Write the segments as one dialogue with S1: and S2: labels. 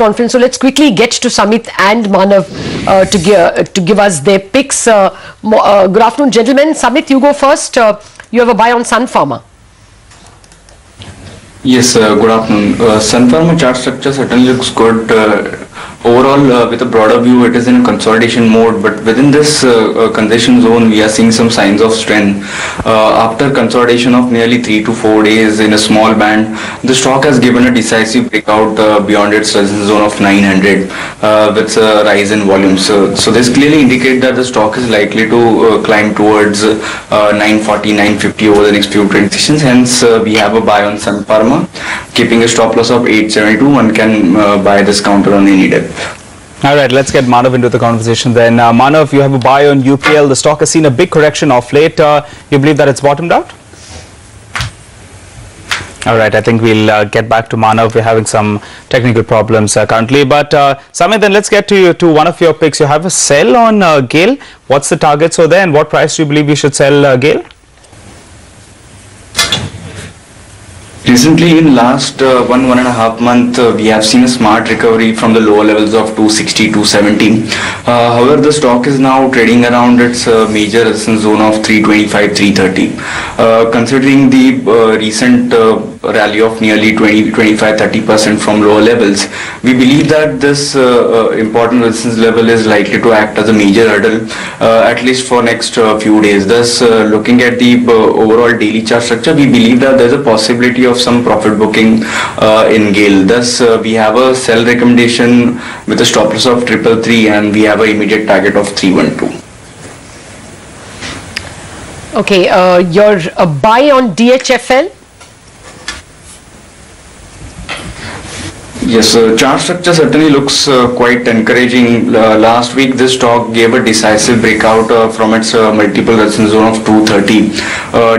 S1: conference. So let's quickly get to Sameet and Manav to give us their picks. Good afternoon, gentlemen. Sameet, you go first. You have a buy on Sun Pharma.
S2: Yes, good afternoon. Sun Pharma chart structure certainly looks good. Overall, with a broader view, it is in consolidation mode, but within this consolidation zone, we are seeing some signs of strength. After consolidation of nearly 3 to 4 days in a small band, the stock has given a decisive breakout beyond its resistance zone of 900 with a rise in volume. So this clearly indicates that the stock is likely to climb towards 940, 950 over the next few trading sessions. Hence, we have a buy on Sun Pharma, keeping a stop loss of 872. One can buy this counter on any depth.
S3: All right, let's get Manav into the conversation then. Manav, you have a buy on UPL. The stock has seen a big correction of late. You believe that it's bottomed out? All right, I think we'll get back to Manav. We're having some technical problems currently. But Sameet, then let's get to one of your picks. You have a sell on GAIL. What's the target so there, and what price do you believe we should sell GAIL?
S2: Recently, in last 1.5 months, we have seen a smart recovery from the lower levels of 260, 270. However, the stock is now trading around its major resistance zone of 325, 330. Considering the recent rally of nearly 20, 25, 30% from lower levels, we believe that this important resistance level is likely to act as a major hurdle, at least for next few days. Thus, looking at the overall daily chart structure, we believe that there is a possibility of some profit booking in GAIL. Thus, we have a sell recommendation with a stop loss of 333, and we have an immediate target of 312.
S1: Okay, your buy on DHFL?
S2: Yes, chart structure certainly looks quite encouraging. Last week, this stock gave a decisive breakout from its multiple resistance zone of 230.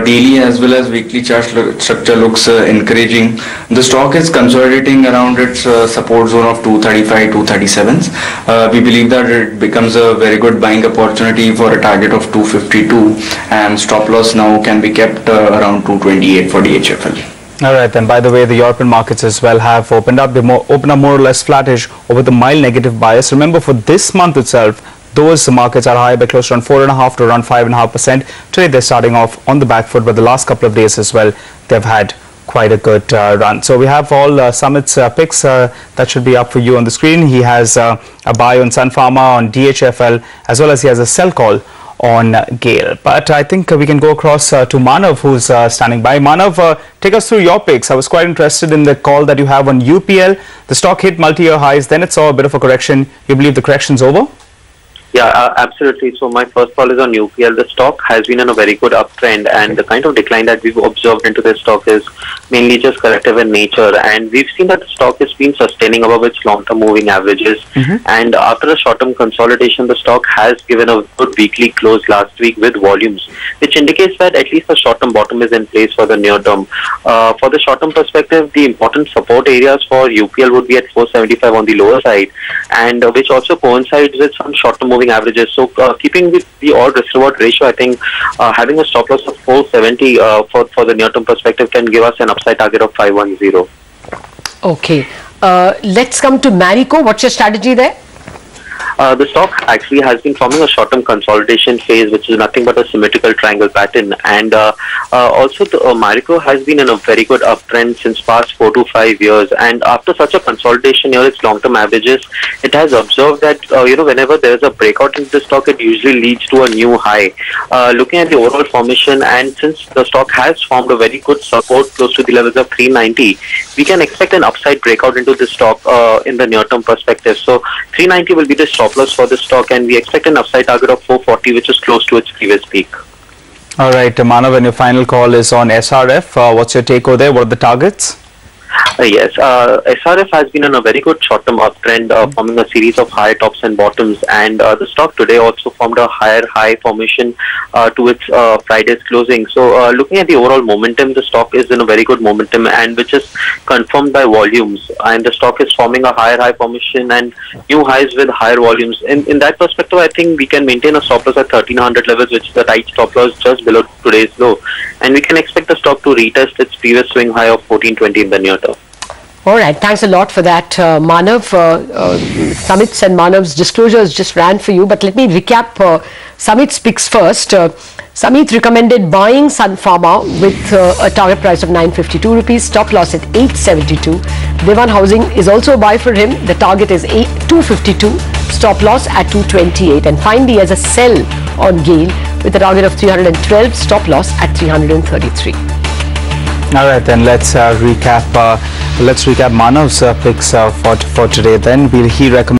S2: Daily as well as weekly chart structure looks encouraging. The stock is consolidating around its support zone of 235, 237. We believe that it becomes a very good buying opportunity for a target of 252, and stop loss now can be kept around 228 for DHFL.
S3: All right, then by the way, the European markets as well have opened up. They open up more or less flattish over the mild negative bias. Remember, for this month itself, those markets are high by close to around 4.5 to around 5.5%. Today, they're starting off on the back foot, but the last couple of days as well, they've had quite a good run. So we have all Sameet's picks that should be up for you on the screen. He has a buy on Sun Pharma, on DHFL, as well as he has a sell call on GAIL. But I think we can go across to Manav, who's standing by. Manav, take us through your picks. I was quite interested in the call that you have on UPL. The stock hit multi-year highs, then it saw a bit of a correction. You believe the correction's over?
S4: Yeah, absolutely. So my first call is on UPL. The stock has been in a very good uptrend, and the kind of decline that we've observed into this stock is mainly just corrective in nature. And we've seen that the stock has been sustaining above its long-term moving averages. And after a short-term consolidation, the stock has given a good weekly close last week with volumes, which indicates that at least the short-term bottom is in place for the near term. For the short-term perspective, the important support areas for UPL would be at 475 on the lower side, and which also coincides with some short-term moving averages. So keeping with the odd risk reward ratio, I think having a stop loss of 470 for the near term perspective can give us an upside target of 510.
S1: Okay, let's come to Marico. What's your strategy there?
S4: The stock actually has been forming a short-term consolidation phase, which is nothing but a symmetrical triangle pattern. And also, Marico has been in a very good uptrend since past 4 to 5 years. And after such a consolidation near its long-term averages, it has observed that whenever there is a breakout in the stock, it usually leads to a new high. Looking at the overall formation, and since the stock has formed a very good support close to the levels of 390, we can expect an upside breakout into the stock in the near-term perspective. So 390 will be the stop loss for the stock, and we expect an upside target of 440, which is close to its previous peak.
S3: All right, Manav, and your final call is on SRF. What's your take over there? What are the targets?
S4: Yes, SRF has been on a very good short-term uptrend, forming a series of higher tops and bottoms, and the stock today also formed a higher high formation to its Friday's closing. So looking at the overall momentum, the stock is in a very good momentum, and which is confirmed by volumes, and the stock is forming a higher high formation and new highs with higher volumes. In that perspective, I think we can maintain a stop loss at 1300 levels, which is the right stop loss just below today's low, and we can expect the stock to retest its previous swing high of 1420 in the near term.
S1: All right, thanks a lot for that, Manav. Sameet's and Manav's disclosures just ran for you, but let me recap Sameet's picks first. Sameet recommended buying Sun Pharma with a target price of 952 rupees, stop loss at 872. Devan Housing is also a buy for him. The target is 252, stop loss at 228. And finally, as a sell on GAIL with a target of 312, stop loss at 333.
S3: All right, then let's recap. Manav's picks for today. Then he recommends.